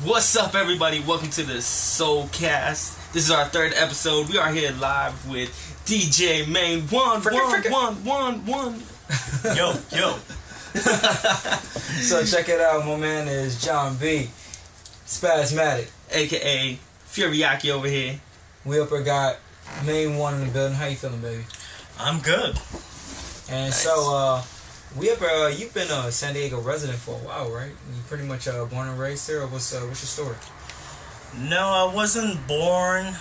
What's up, everybody? Welcome to the Soulcast. This is our third episode. We are here live with DJ Main One. Yo. So check it out. My man is John B. Spasmatic, aka Furiaki over here. We up here got Main One in the building. How you feeling, baby? I'm good. And Nice. so we up here. You've been a San Diego resident for a while, right? You pretty much born and raised there. Or what's your story? No, I wasn't born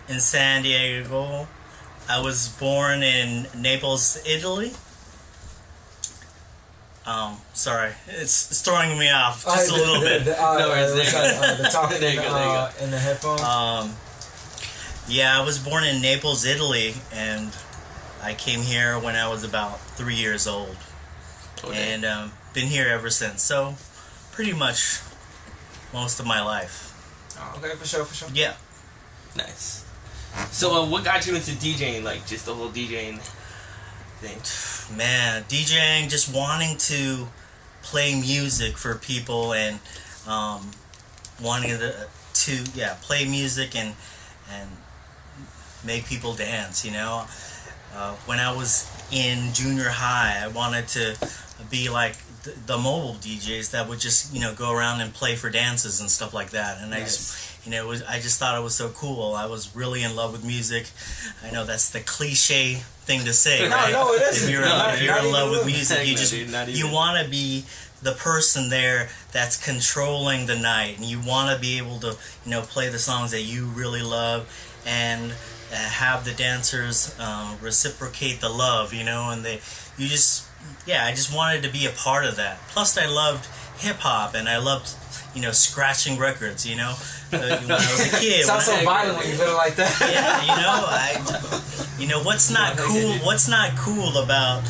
in San Diego. I was born in Naples, Italy. Sorry, it's throwing me off just a little bit. The talking in the headphones. Yeah, I was born in Naples, Italy, and I came here when I was about 3 years old. Okay. And been here ever since. So, pretty much most of my life. Oh, okay, for sure. Yeah. Nice. So, what got you into DJing? Like, just the whole DJing thing? Man, DJing, just wanting to play music for people and wanting to play music and make people dance, you know. When I was in junior high, I wanted to be like the mobile DJs that would just, go around and play for dances and stuff like that. And Nice. I just thought it was so cool. I was really in love with music. I know that's the cliche thing to say, right? No, it isn't. If you're in love with music, you want to be the person there that's controlling the night, and you want to be able to, play the songs that you really love and have the dancers reciprocate the love, and I just wanted to be a part of that. Plus, I loved hip hop and I loved, scratching records, when I was a kid. Sounds so violent when you feel like that. Yeah, what's not cool? What's not cool about,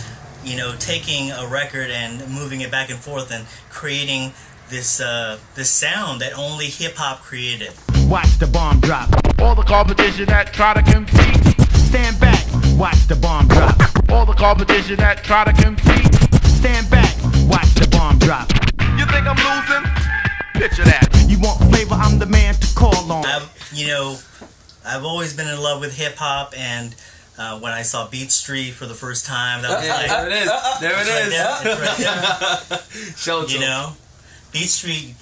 taking a record and moving it back and forth and creating this sound that only hip hop created? Watch the bomb drop. All the competition that try to compete, stand back. Watch the bomb drop. All the competition that try to compete, stand back. Watch the bomb drop. You think I'm losing? Picture that. You want flavor? I'm the man to call on. I've always been in love with hip hop, and when I saw Beat Street for the first time, that was like, There it is. It's right there. Show it to him. Beat Street,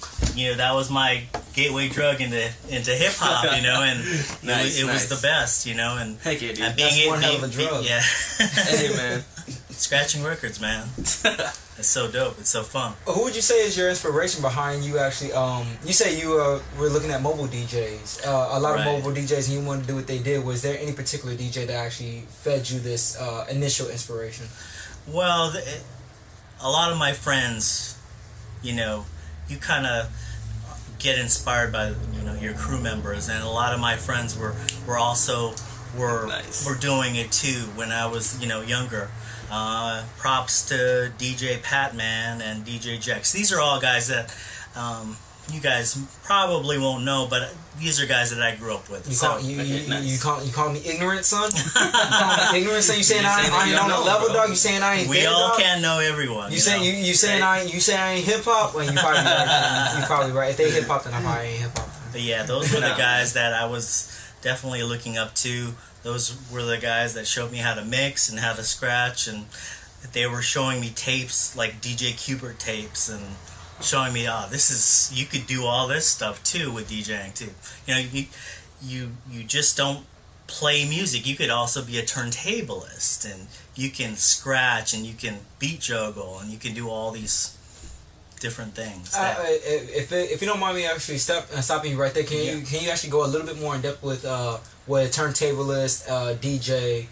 that was my gateway drug into hip hop, and it was the best, and Heck yeah, dude. and That's one hell of a drug. Yeah. Hey, man. Scratching records, man. It's so dope. It's so fun. Who would you say is your inspiration behind you actually? You say you were looking at mobile DJs. A lot of Right. mobile DJs, and you wanted to do what they did. Was there any particular DJ that actually fed you this initial inspiration? Well, a lot of my friends, you kind of get inspired by your crew members, and a lot of my friends were Nice. doing it too when I was younger. Props to DJ Patman and DJ G.R.A.C.E. These are all guys that you guys probably won't know, but these are guys that I grew up with. You Nice. call me ignorant, son? You call me ignorant, son? You saying I ain't on the level, bro. dog? You saying I ain't We there, all dog? can't know everyone. You saying I ain't hip hop? Well, you probably right. You probably right. If they hip hop, then I probably ain't hip hop. But yeah, those were the guys that I was definitely looking up to. Those were the guys that showed me how to mix and how to scratch, and they were showing me tapes like DJ Kubert tapes and showing me, you could do all this stuff too with DJing too. You just don't play music. You could also be a turntablist, and you can scratch and you can beat juggle and you can do all these different things. If you don't mind me actually stopping you right there, can you actually go a little bit more in depth with what a turntablist, DJ,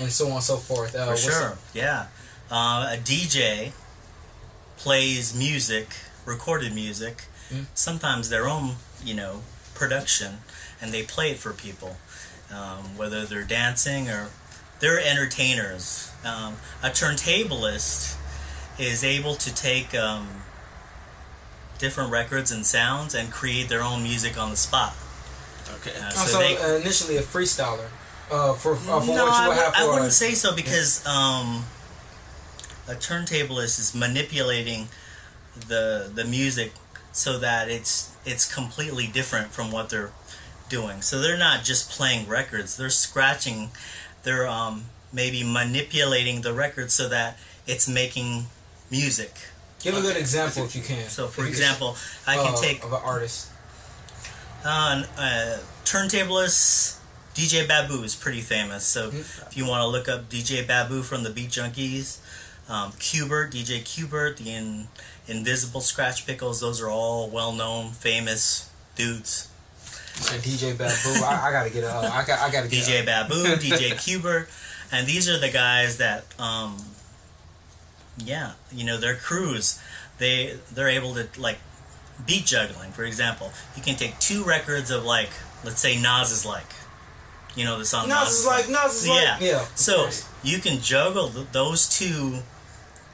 and so on and so forth? For sure, yeah. A DJ plays music, recorded music, sometimes their own, production, and they play it for people, whether they're dancing or they're entertainers. A turntablist is able to take different records and sounds and create their own music on the spot. Okay. So initially a freestyler. For what you would have I for wouldn't say so, because a turntablist is manipulating the music so that it's completely different from what they're doing. So they're not just playing records; they're scratching, they're maybe manipulating the record so that it's making music. Give a good example if you can. So, for example, I can take of an artist. Turntablist DJ Babu is pretty famous. So if you want to look up DJ Babu from the Beat Junkies, DJ Qbert, the Invisible Scratch Pickles, those are all well-known, famous dudes. So DJ Babu, I gotta get I gotta get DJ Babu, DJ Qbert, and these are the guys that, their crews, they're able to like beat juggling. For example, you can take two records of like, let's say Nas is like, the song Nas is like. Yeah. So you can juggle those two.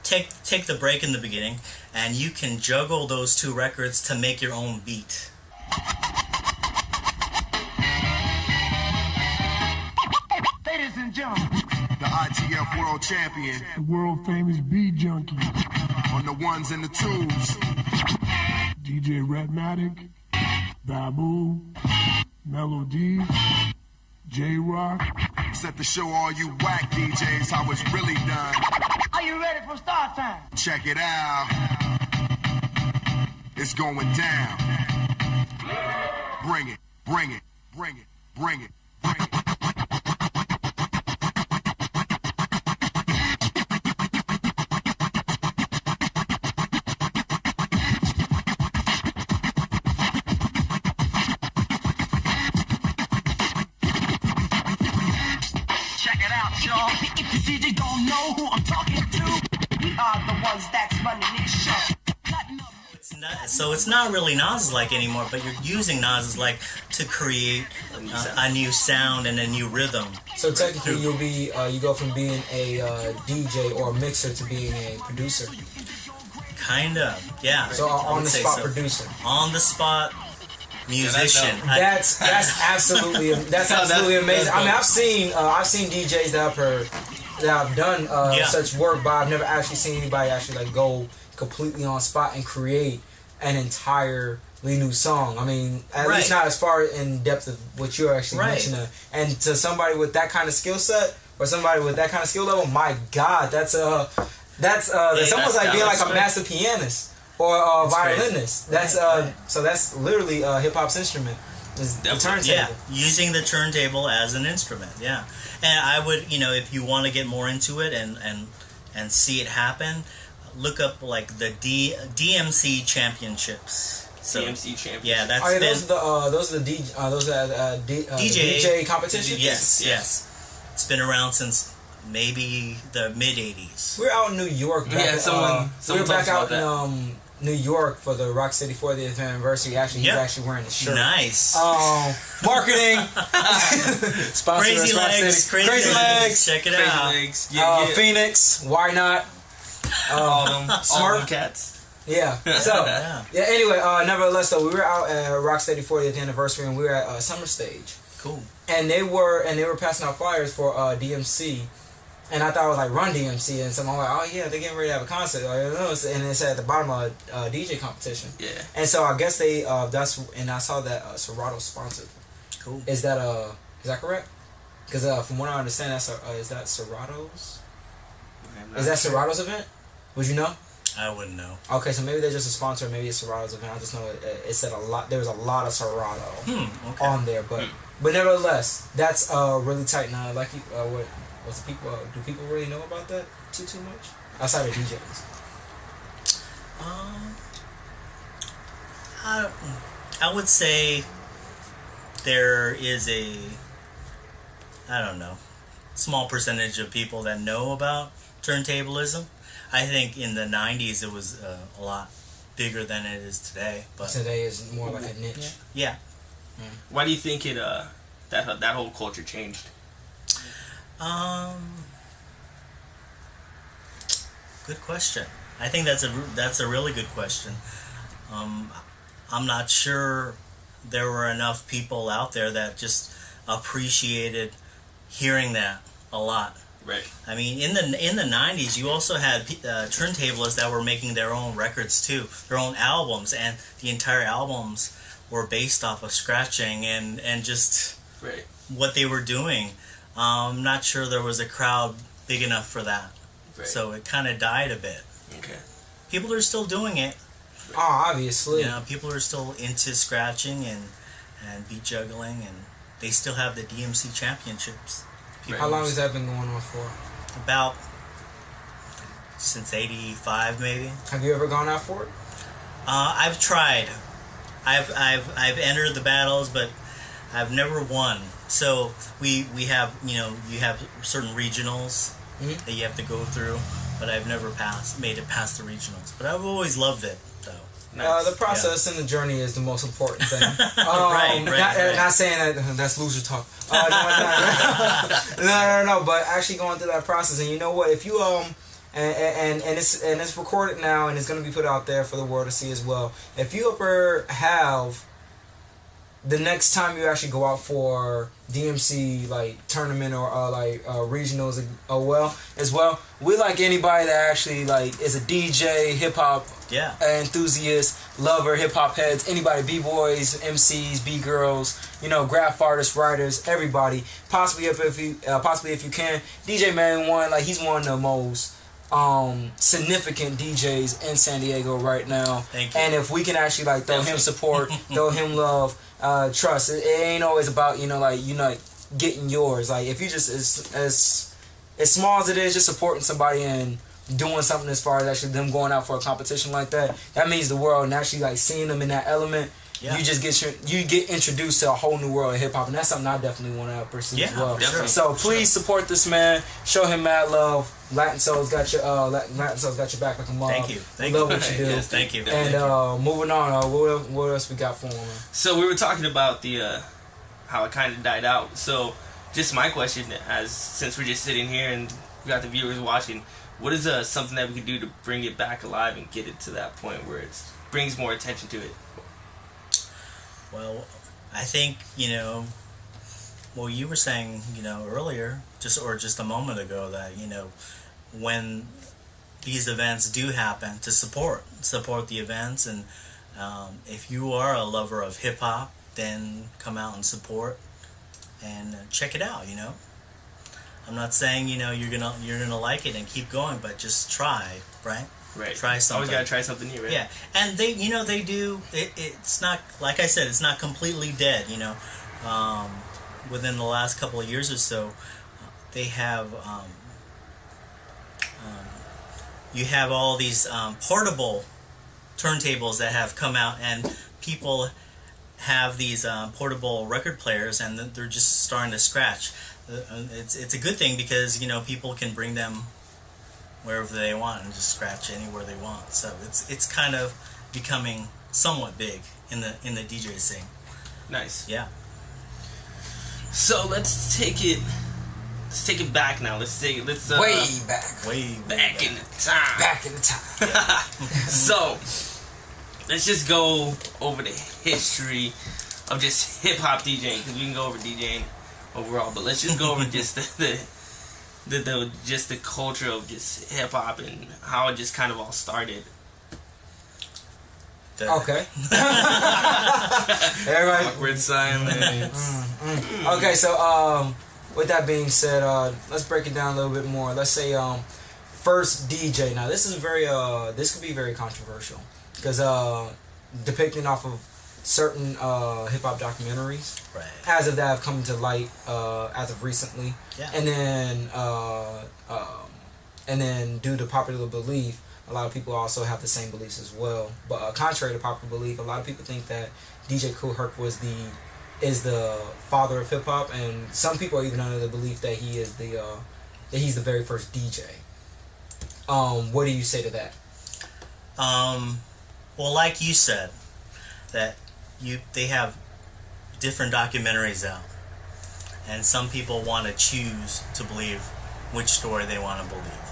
Take the break in the beginning, and you can juggle those two records to make your own beat. Ladies and gentlemen, the ITF World Champion, the world famous Beat Junkie, on the ones and the twos, DJ Redmatic, Babu, Melody, G.R.A.C.E. Set the show, all you whack DJs, how it's really done. Are you ready for start time? Check it out. It's going down. Bring it, bring it, bring it, bring it, bring it. If the DJ don't know who I'm talking to, we are the ones that's running this show. It's not really Nas like anymore, but you're using Nas like to create a new sound and a new rhythm. So technically, you go from being a DJ or a mixer to being a producer. Kind of, yeah. So on the spot producer. On the spot musician. That's absolutely amazing. I mean, I've seen DJs that have done such work, but I've never actually seen anybody actually like go completely on spot and create an entirely new song. I mean, at least not as far in depth of what you're actually mentioning. And to somebody with that kind of skill set or somebody with that kind of skill level, my God, that's almost like being like a master pianist or a violinist. Crazy. So that's literally hip hop's instrument. Is the turntable. Yeah, using the turntable as an instrument. Yeah, and I would, if you want to get more into it and see it happen, look up like the DMC championships. So, DMC championships. Yeah, that's those are the DJ competitions. Yes. It's been around since maybe the mid '80s. We're out in New York. We were back out in New York for the Rock City 40th anniversary. Actually, he's actually wearing the shirt. Nice. Marketing. Crazy Legs. Crazy Legs. Check it out. Legs. Yeah. Phoenix. Why not? All them cats. Yeah. So anyway, nevertheless though, we were out at Rock City 40th anniversary and we were at Summer Stage. Cool. And they were passing out flyers for DMC. And I thought it was like Run DMC, and someone was like, oh yeah, they're getting ready to have a concert. And it said at the bottom of DJ competition. Yeah. And so I guess they and I saw that Serato sponsored. Cool. Is that correct? Because from what I understand, is that Serato's? Is that Serato's event? Would you know? I wouldn't know. Okay, so maybe they're just a sponsor. Maybe it's Serato's event. I just know it said a lot. There was a lot of Serato on there, but nevertheless, that's really tight. Now, like what's the people? Do people really know about that too much outside of DJs? I would say there is small percentage of people that know about turntablism. I think in the 90s it was a lot bigger than it is today. But today is more like a niche. Yeah. Why do you think it that whole culture changed? Good question. I think that's a really good question. I'm not sure there were enough people out there that just appreciated hearing that a lot. Right. I mean, in the 90s, you also had turntablists that were making their own records too, their own albums, and the entire albums were based off of scratching and just Right. what they were doing. I'm not sure there was a crowd big enough for that. Right. So it kind of died a bit. Okay. People are still doing it. Oh, obviously. You know, people are still into scratching and beat juggling, and they still have the DMC championships. Right. How long has that been going on for? About since '85, maybe. Have you ever gone out for it? I've tried. I've entered the battles, but I've never won. So we have, you have certain regionals that you have to go through, but I've never made it past the regionals. But I've always loved it, though. Nice. The process and the journey is the most important thing. Right. Not saying that's loser talk. No. But actually going through that process, and you know what? If you and it's recorded now, and it's going to be put out there for the world to see as well. If you ever have the next time you actually go out for DMC like tournament or regionals as well, we like anybody that actually like is a DJ, hip hop enthusiast, lover, hip hop heads, anybody, b-boys, MCs, b-girls, graph artists, writers, everybody. Possibly if you can, DJ Man One, like he's one of the most significant DJs in San Diego right now. Thank you. And if we can actually like throw him support, throw him love, trust, it ain't always about getting yours. Like if you just as small as it is, just supporting somebody and doing something as far as actually them going out for a competition like that means the world. And actually like seeing them in that element, you just get introduced to a whole new world of hip hop, and that's something I definitely want to pursue as well. Definitely. So please support this man, show him mad love. Latin Soul's got your back like a mom. Thank you. Love what you do. Yes, thank you. And moving on, what else we got for him, man? So we were talking about the how it kind of died out. So just my question, since we're just sitting here and we got the viewers watching, what is something that we can do to bring it back alive and get it to that point where it brings more attention to it? Well, I think, well, you were saying, earlier, just a moment ago, that, when these events do happen, to support the events, and if you are a lover of hip hop, then come out and support and check it out. I'm not saying you're gonna like it and keep going, but just try, right? Right. Try something. Always gotta try something new, right? Yeah, and they do. It's not, like I said, it's not completely dead. Within the last couple of years or so, they have. You have all these portable turntables that have come out, and people have these portable record players, and they're just starting to scratch. It's a good thing because people can bring them wherever they want and just scratch anywhere they want. So it's kind of becoming somewhat big in the DJ scene. Nice. Yeah. So let's take it back now. Way back in the time. Back in the time. So let's just go over the history of just hip hop DJing, because we can go over DJing overall, but let's just go over just the culture of just hip hop and how it just kind of all started. Okay. Everybody. Awkward silence. Okay, so with that being said, let's break it down a little bit more. Let's say first DJ. Now this is this could be very controversial because depicting off of certain hip hop documentaries, right, as of that have come to light as of recently, and then due to popular belief, a lot of people also have the same beliefs as well. But contrary to popular belief, a lot of people think that DJ Kool Herc is the father of hip hop, and some people are even under the belief that he's the very first DJ. What do you say to that? Well, like you said, that they have different documentaries out, and some people want to choose to believe which story they want to believe.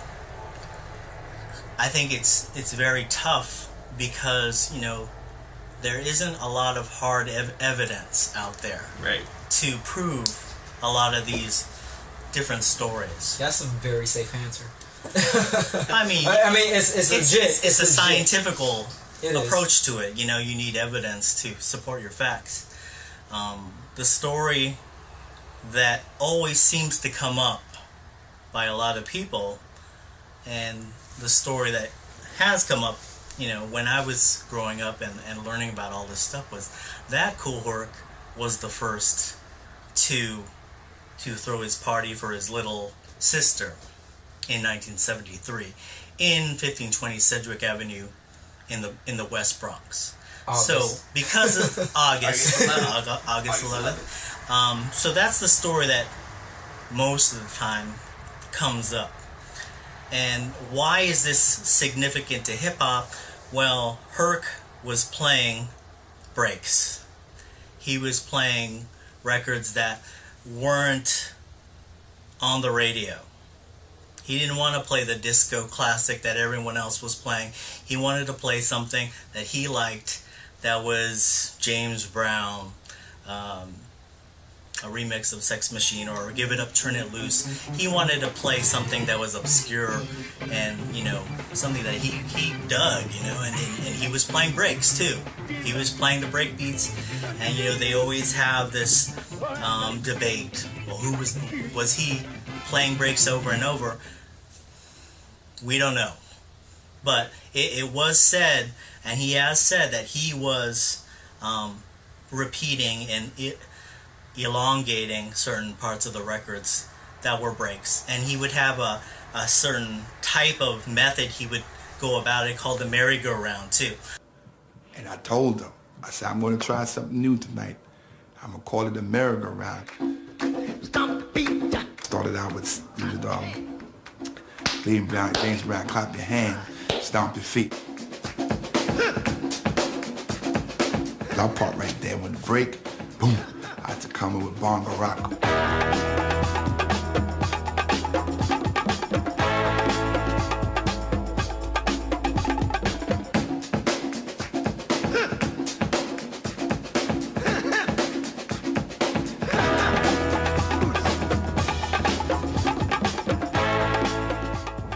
I think it's very tough because there isn't a lot of hard evidence out there, right, to prove a lot of these different stories. That's a very safe answer. I mean, it's legit. It's a legit. scientifical approach to it. You know, you need evidence to support your facts. The story that always seems to come up by a lot of people, and the story that has come up, you know, when I was growing up and learning about all this stuff, was that Kool Herc was the first to throw his party for his little sister in 1973 in 1520 Sedgwick Avenue in the West Bronx. August. So because of August 11th, so that's the story that most of the time comes up. And why is this significant to hip hop? Well, Herc was playing breaks. He was playing records that weren't on the radio. He didn't want to play the disco classic that everyone else was playing. He wanted to play something that he liked, that was James Brown, a remix of Sex Machine, or Give It Up, Turn It Loose. He wanted to play something that was obscure and, you know, something that he dug, you know, and he was playing breaks too. He was playing the break beats, and, you know, they always have this debate. Well, who was he playing breaks over and over? We don't know. But it was said, and he has said, that he was repeating and elongating certain parts of the records that were breaks. And he would have a certain type of method he would go about it, called the merry-go-round too. And I told him, I said, I'm going to try something new tonight. I'm going to call it the merry-go-round. Started out with James Brown, clap your hand, stomp your feet. That part right there, when the break, boom, I had to come in with bongo rock.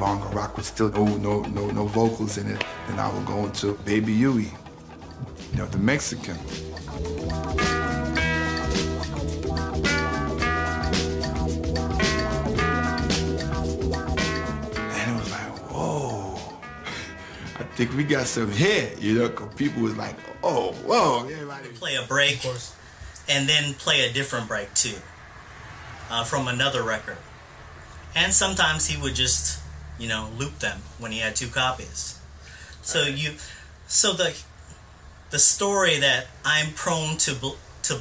Bongo rock was still no vocals in it, and I would go into Baby Huey, you know, the Mexican. I think we got some here, you know, because people was like, oh, whoa. Everybody play a break and then play a different break too, from another record. And sometimes he would just, you know, loop them when he had two copies. So the story that I'm prone to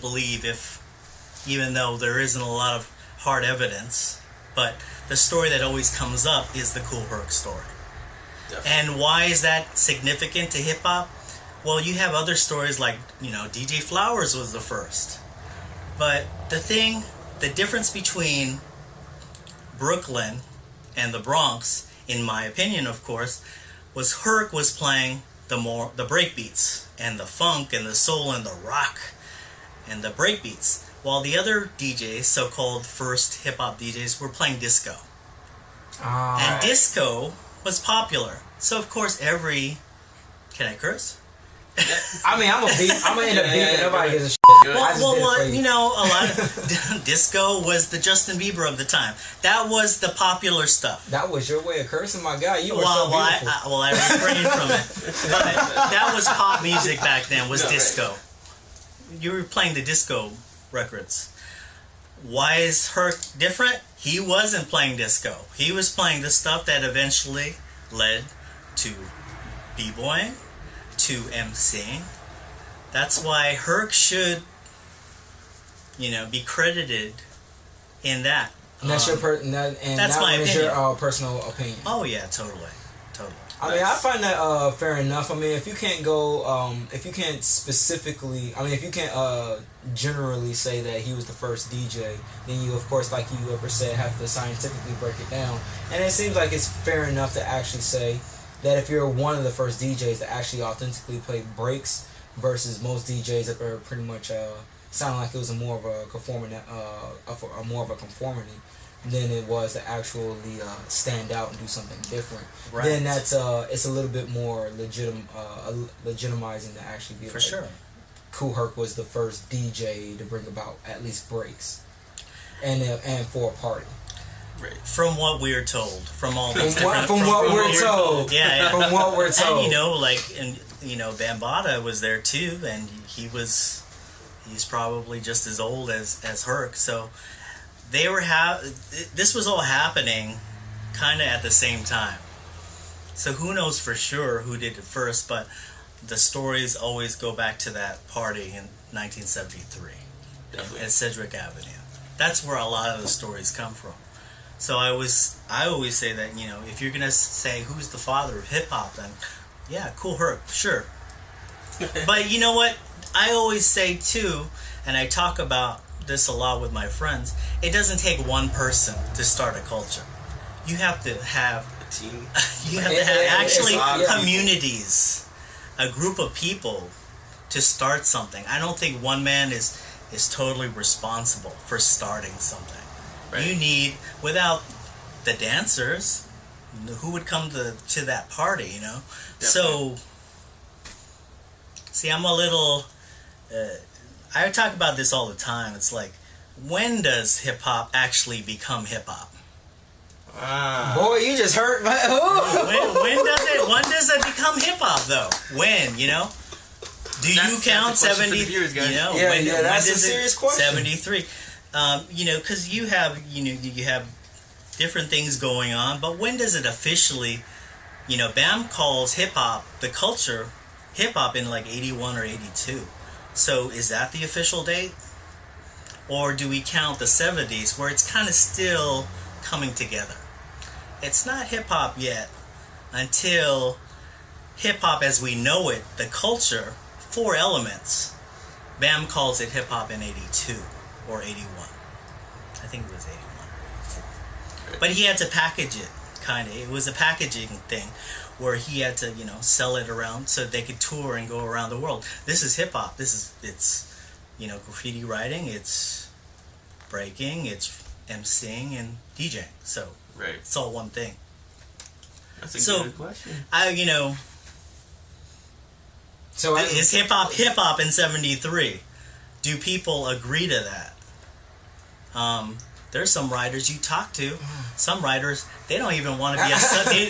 believe, even though there isn't a lot of hard evidence, but the story that always comes up is the Kool Herc story. Definitely. And why is that significant to hip hop? Well, you have other stories like, you know, DJ Flowers was the first. But the difference between Brooklyn and the Bronx, in my opinion, of course, was Herc was playing the break beats and the funk and the soul and the rock and the break beats, while the other DJs, so-called first hip hop DJs, were playing disco. And disco was popular. So of course can I curse? I mean, I'm gonna end up beeping. Nobody gives a shit. Well, you know, a lot of disco was the Justin Bieber of the time. That was the popular stuff. That was your way of cursing, my guy. You were so beautiful. I refrained from it. But that was pop music back then. Was disco. You were playing the disco records. Why is Herc different? He wasn't playing disco. He was playing the stuff that eventually led to b-boying, to MCing. That's why Herc should, you know, be credited in that. And that's that's my opinion. Is your personal opinion. Oh yeah, totally. I mean, I find that fair enough. I mean, if you can't go, if you can't specifically, I mean, if you can't generally say that he was the first DJ, then you, of course, like you ever said, have to scientifically break it down. And it seems like it's fair enough to actually say that if you're one of the first DJs to actually authentically play breaks versus most DJs that are pretty much sound like it was more of a conformity. than it was to actually stand out and do something different. Right. Then that's it's a little bit more legitimizing to actually be For like, sure. Kool Herc was the first DJ to bring about at least breaks, and for a party. Right. From what we're told, from all these From different, what we're told. Yeah. From what we're told. And you know, like, and you know, Bambaataa was there too, and he's probably just as old as Herc. So they were this was all happening kind of at the same time. So who knows for sure who did it first, but the stories always go back to that party in 1973 at Sedgwick Avenue. That's where a lot of the stories come from. So I always say that, you know, if you're gonna say who's the father of hip hop, then yeah, Kool Herc, sure. But you know what? I always say too, and I talk about this a lot with my friends. It doesn't take one person to start a culture. You have to have A team. you have to have actually yeah. communities, a group of people to start something. I don't think one man is totally responsible for starting something. Right. You need, without the dancers, who would come to that party, you know? Definitely. So, see, I'm a little, I talk about this all the time. It's like, when does hip-hop actually become hip-hop? Boy, you just hurt my... When does it become hip-hop, though? When, you know? Do you count that's a question 70? for the viewers, guys. You know, Yeah, that's a does serious question. 73. You know, because you have different things going on, but when does it officially, you know, Bam calls hip hop, the culture, hip hop in like 81 or 82. So is that the official date? Or do we count the 70s where it's kind of still coming together? It's not hip hop yet until hip hop as we know it, the culture, 4 elements. Bam calls it hip hop in 82 or 81. I think it was 81. But he had to package it, kind of. It was a packaging thing where he had to, you know, sell it around so they could tour and go around the world. This is hip hop. It's, you know, graffiti writing, it's breaking, it's MCing and DJing. So Right. it's all one thing. That's a So, good question. You know, So is hip hop in 73? Do people agree to that? There's some writers you talk to. Some writers, they don't even want to be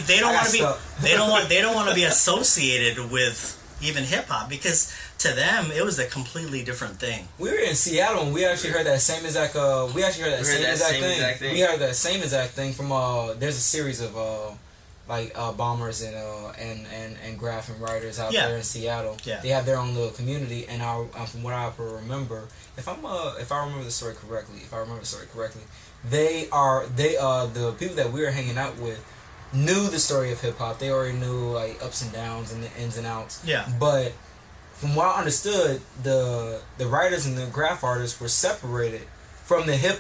they don't want to be they don't want to be associated with even hip hop, because to them it was a completely different thing. we were in Seattle and we actually heard that same exact thing. We heard that same exact thing from there's a series of bombers and graph and writers out there in Seattle. Yeah. They have their own little community, and from what I remember, if I remember the story correctly, the people that we were hanging out with knew the story of hip hop. They already knew like ups and downs and the ins and outs. Yeah. But from what I understood, the writers and the graph artists were separated from the hip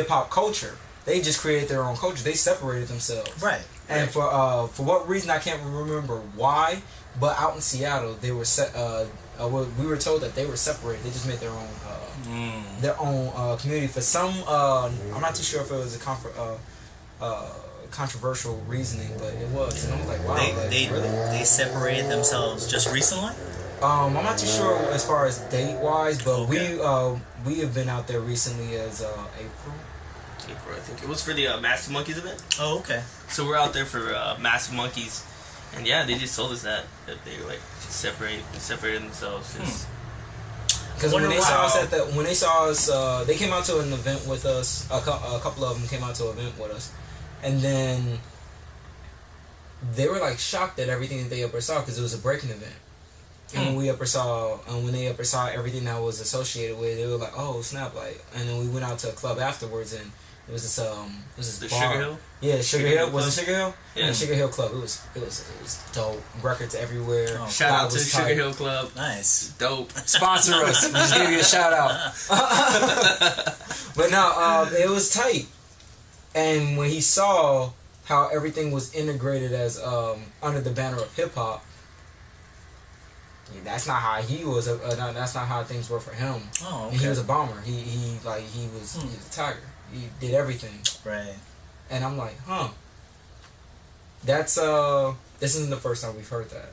hop culture. They just created their own culture. They separated themselves. Right. And for what reason I can't remember why, but out in Seattle they were we were told that they were separated. They just made their own community for some. I'm not too sure if it was a controversial reasoning, but it was. And I was like, wow, They separated themselves just recently? I'm not too sure as far as date wise, but Okay. we have been out there recently as April. I think it was for the Massive Monkeys event. Oh, okay. So we're out there for Massive Monkeys, and yeah, they just told us that they were like separated themselves. Because when they saw us they came out to an event with us. A couple of them came out to an event with us, and then they were like shocked at everything that they ever saw, because it was a breaking event. And when they ever saw everything that was associated with it, they were like, "Oh snap!" Like, and then we went out to a club afterwards, and it was this The bar. Sugar Hill? Yeah, Sugar Hill. Was Club? it Sugar Hill? Yeah. Sugar Hill Club. It was dope. Records everywhere. Oh, Shout out to was Sugar tight. Hill Club. Nice. Dope. Sponsor us. Just give you a shout out. But no, it was tight. And when he saw how everything was integrated as under the banner of hip hop, that's not how he was. That's not how things were for him. Oh, okay. And he was a bomber. He was a tiger. he did everything. Right. And I'm like, huh. That's this isn't the first time we've heard that.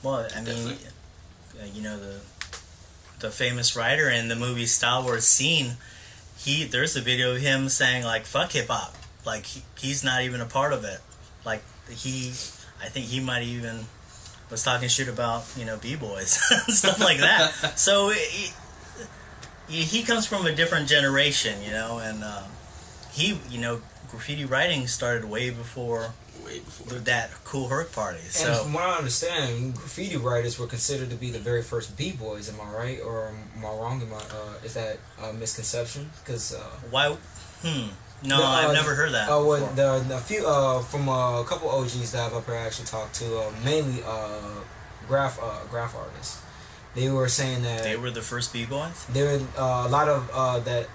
Well, I mean, you know, the famous writer in the movie Star Wars scene, there's a video of him saying like fuck hip hop, like he's not even a part of it. Like I think he might even was talking shit about, you know, b-boys and stuff like that. So he comes from a different generation, you know, and you know, graffiti writing started way before that Cool Herc party. So, and from what I understand, graffiti writers were considered to be the very first b-boys. Am I right, or am I wrong? Is that a misconception? Because why? No, I've never heard that. The few from a couple OGs that I've up here actually talked to, mainly graph artists. They were saying that they were the first b-boys. There were a lot of the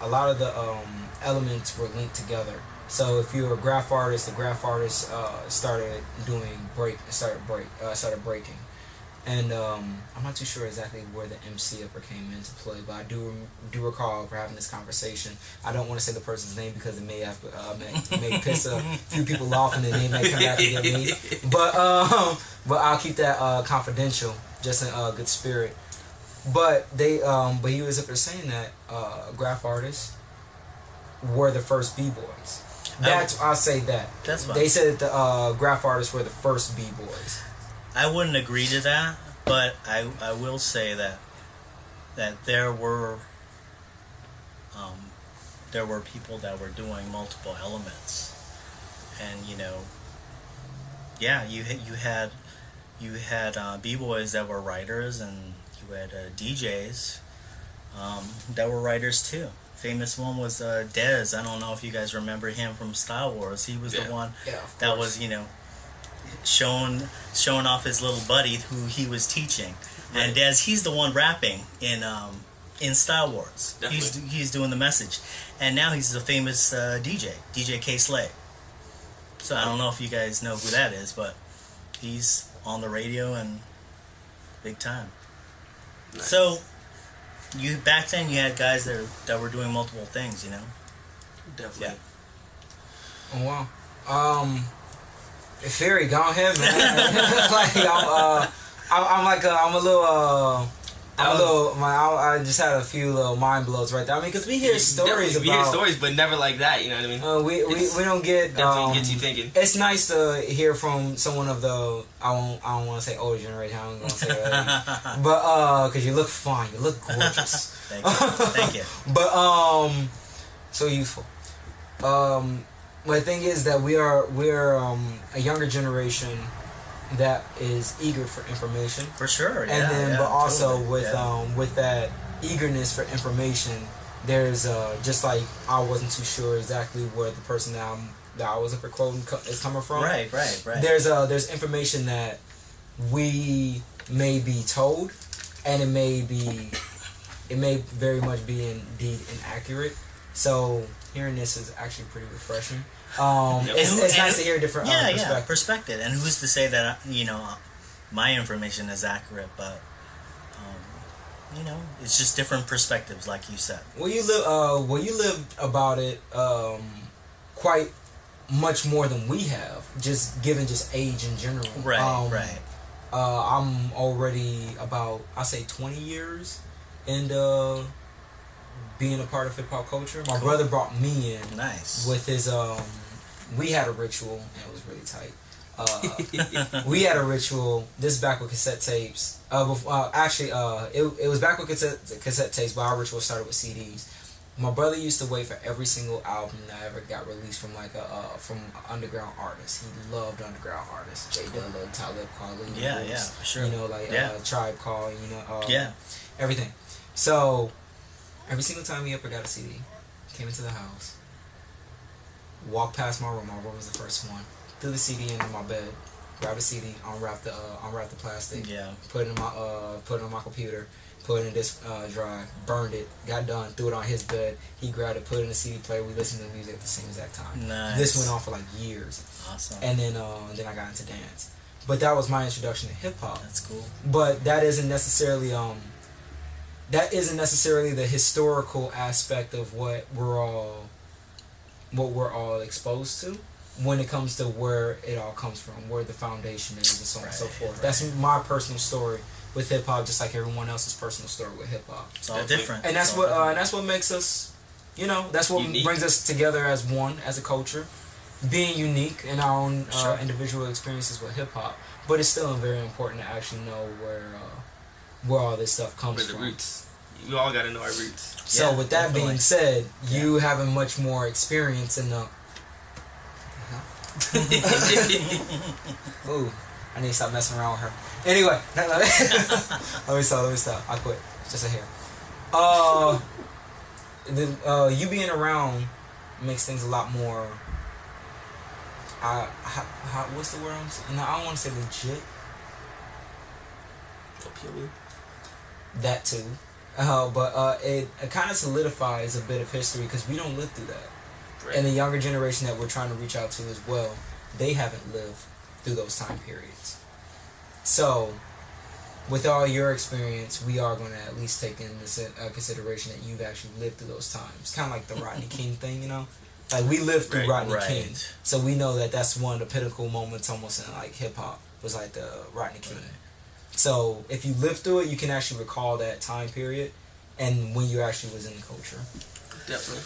elements were linked together. So if you're a graph artist, the graph artist started breaking, and I'm not too sure exactly where the MC upper came into play, but I do recall we're having this conversation. I don't want to say the person's name because it may have may piss a few people off, and then they may come back and get me. But I'll keep that confidential, just in good spirit. But but he was up there saying that graph artists were the first b-boys. I'll say that. That's fine. They said that the graph artists were the first b-boys. I wouldn't agree to that, but I will say that there were people that were doing multiple elements, and you know, yeah, you had b-boys that were writers, and you had DJs that were writers too. Famous one was Dez. I don't know if you guys remember him from Star Wars. He was the one that was, you know, showing off his little buddy who he was teaching. Right. And Dez, he's the one rapping in Star Wars. He's doing the message. And now he's a famous DJ G.R.A.C.E. So I don't know if you guys know who that is, but he's on the radio and big time. Nice. So back then you had guys that were doing multiple things, you know. Definitely. Yeah. Oh wow. Fury, go ahead, man. I just had a few little mind blows right there. I mean, because we hear stories we hear stories, but never like that. You know what I mean? We don't get definitely gets you thinking. It's nice to hear from someone of the I don't want to say older generation. I'm going to say that, but because you look fine, you look gorgeous. Thank you. But so youthful. But the thing is that we're a younger generation that is eager for information. For sure, yeah. And then, but also totally, with that eagerness for information, there's just like I wasn't too sure exactly where the person that I was quoting is coming from. Right. There's information that we may be told, and it may very much be indeed inaccurate. So hearing this is actually pretty refreshing. It's nice to hear a different perspective. And who's to say that my information is accurate? But it's just different perspectives, like you said. Well, you lived about it quite much more than we have, just given just age in general. Right. I'm already about 20 years into being a part of hip hop culture. My brother brought me in. Nice. With his we had a ritual and it was really tight. We had a ritual. This is back with cassette tapes. It was back with cassette tapes, but our ritual started with CDs. My brother used to wait for every single album that ever got released from from underground artists. He loved underground artists. J Dilla, Talib Kweli. Yeah, for sure. Tribe Call. Everything. So every single time he ever got a CD, came into the house, walked past my room. My room was the first one. Threw the CD into my bed, grabbed the CD, unwrapped the plastic, put it in my computer, put it in this drive, burned it, got done, threw it on his bed. He grabbed it, put it in the CD player. We listened to the music at the same exact time. Nice. This went on for like years. Awesome. And then I got into dance. But that was my introduction to hip hop. That's cool. But that isn't necessarily that isn't necessarily the historical aspect of what we're all exposed to when it comes to where it all comes from, where the foundation is, and so on and so forth. That's my personal story with hip hop, just like everyone else's personal story with hip hop. It's all different. And that's what makes us, that's what unique. Brings us together as one, as a culture, being unique in our own individual experiences with hip hop. But it's still very important to actually know where all this stuff comes Where the from. roots. We all got to know our roots. So Yeah, with that definitely. being said, you having much more experience in the. Ooh, I need to stop messing around with her. Anyway, let me stop. I quit. It's just a hair. You being around makes things a lot more. What's the word I'm saying? No, I don't want to say legit. Appealing. That too. But it kind of solidifies a bit of history because we don't live through that. Right. And the younger generation that we're trying to reach out to as well, they haven't lived through those time periods. So, with all your experience, we are going to at least take into consideration that you've actually lived through those times. Kind of like the Rodney King thing, Like, we lived through Rodney King. So we know that that's one of the pinnacle moments almost in, like, hip-hop, was like the Rodney King. Right. So, if you lived through it, you can actually recall that time period and when you actually was in the culture. Definitely.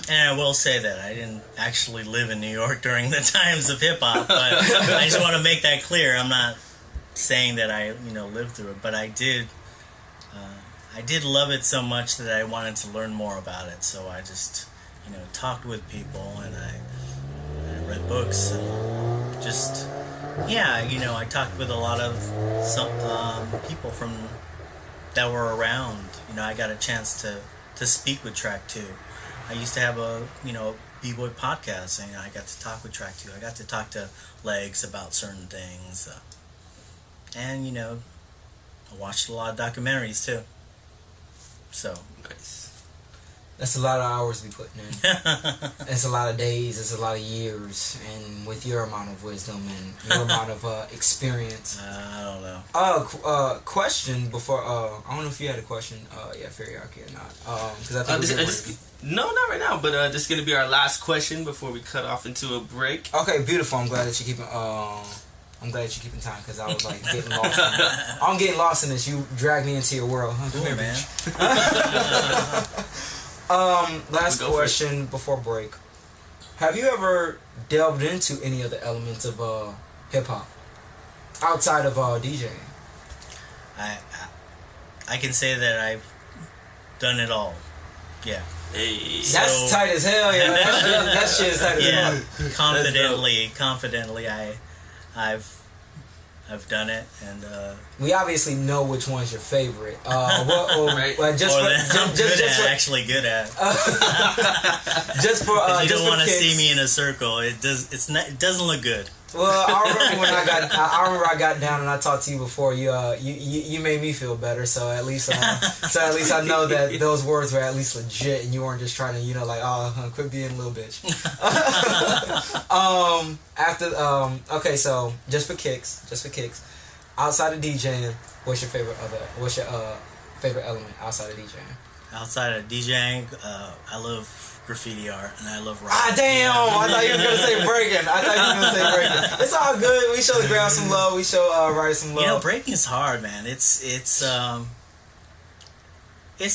And I will say that I didn't actually live in New York during the times of hip-hop, but I just want to make that clear. I'm not saying that I, lived through it, but I did love it so much that I wanted to learn more about it. So I just, talked with people, and I read books, and just, I talked with a lot of people that were around. I got a chance to speak with Track 2. I used to have a B-boy podcast, and I got to talk with Track 2. I got to talk to Legs about certain things, and I watched a lot of documentaries too. So Nice. That's a lot of hours to be putting in. It's a lot of days. It's a lot of years. And with your amount of wisdom and your amount of experience. I don't know. Question before. I don't know if you had a question. Feriaki or not. Because I think no, not right now. But this is gonna be our last question before we cut off into a break. Okay, beautiful. I'm glad that you're keeping. I'm glad you're keeping time because I was like getting lost. I'm getting lost in this. You dragged me into your world. Cool, man. Last question before break. Have you ever delved into any of the elements of hip hop outside of DJing? I can say that I've done it all. Yeah. Hey. That's tight as hell, yeah. That shit is tight as hell. Confidently, I've done it, and we obviously know which one's your favorite. right. Actually good at. Just for you don't want to see me in a circle. It doesn't look good. Well, I remember when I got down and I talked to you before. You made me feel better. So at least I know that those words were at least legit, and you weren't just trying to quit being a little bitch. Okay, so just for kicks, outside of DJing, what's your favorite element outside of DJing? Outside of DJing, I love graffiti art, and I love rock. Ah, damn! I thought you were gonna say breaking. It's all good. We show the ground some love. We show Ryder some love. Breaking is hard, man. It's a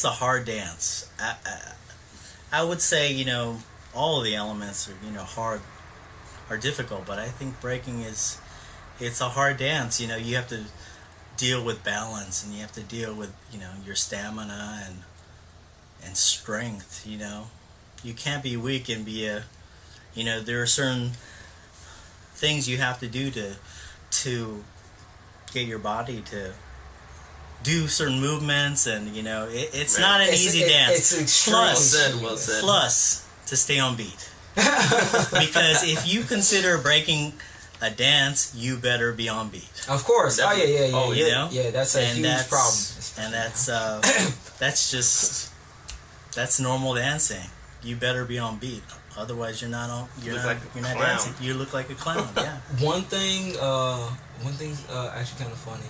hard dance. I would say all of the elements are are difficult, but I think breaking it's a hard dance. You have to deal with balance, and you have to deal with your stamina and strength. You can't be weak and be there are certain things you have to do to get your body to do certain movements, and it's not an easy dance. It's extreme. Well said. Plus to stay on beat. Because if you consider breaking a dance, you better be on beat. Of course. Definitely. Oh yeah. Yeah, that's a huge problem. And that's normal dancing. You better be on beat. Otherwise, you're not dancing. You look like a clown. Yeah. One thing actually kind of funny.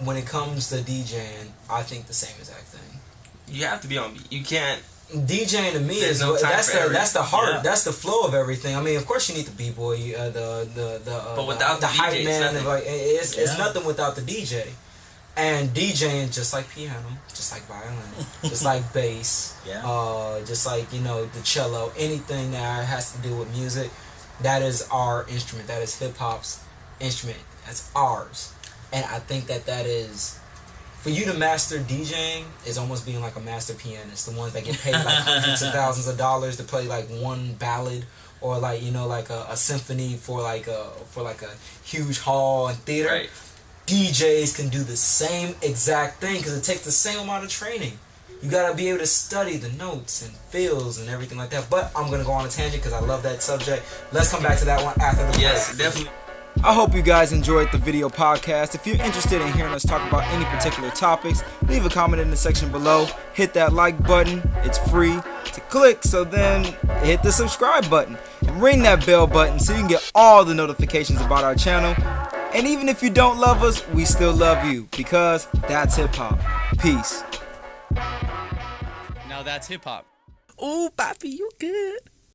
when it comes to DJing, I think the same exact thing. You have to be on beat. You can't. DJing to me There's is no time that's for the heart, yeah. that's the flow of everything. I mean, of course you need the b-boy, but without the hype DJ, man, it's like it's nothing without the DJ. And DJing, just like piano, just like violin, just like bass, just like the cello, anything that has to do with music, that is our instrument. That is hip hop's instrument. That's ours. And I think that is. For you to master DJing is almost being like a master pianist. The ones that get paid like hundreds of thousands of dollars to play like one ballad or like like a symphony for like a huge hall and theater. Right. DJs can do the same exact thing because it takes the same amount of training. You gotta be able to study the notes and fills and everything like that. But I'm gonna go on a tangent because I love that subject. Let's come back to that one after the break. Yes, definitely. I hope you guys enjoyed the video podcast. If you're interested in hearing us talk about any particular topics, leave a comment in the section below. Hit that like button. It's free to click, so then hit the subscribe button and ring that bell button so you can get all the notifications about our channel. And even if you don't love us, we still love you because that's hip hop. Peace. Now that's hip hop. Ooh, Papi, you good.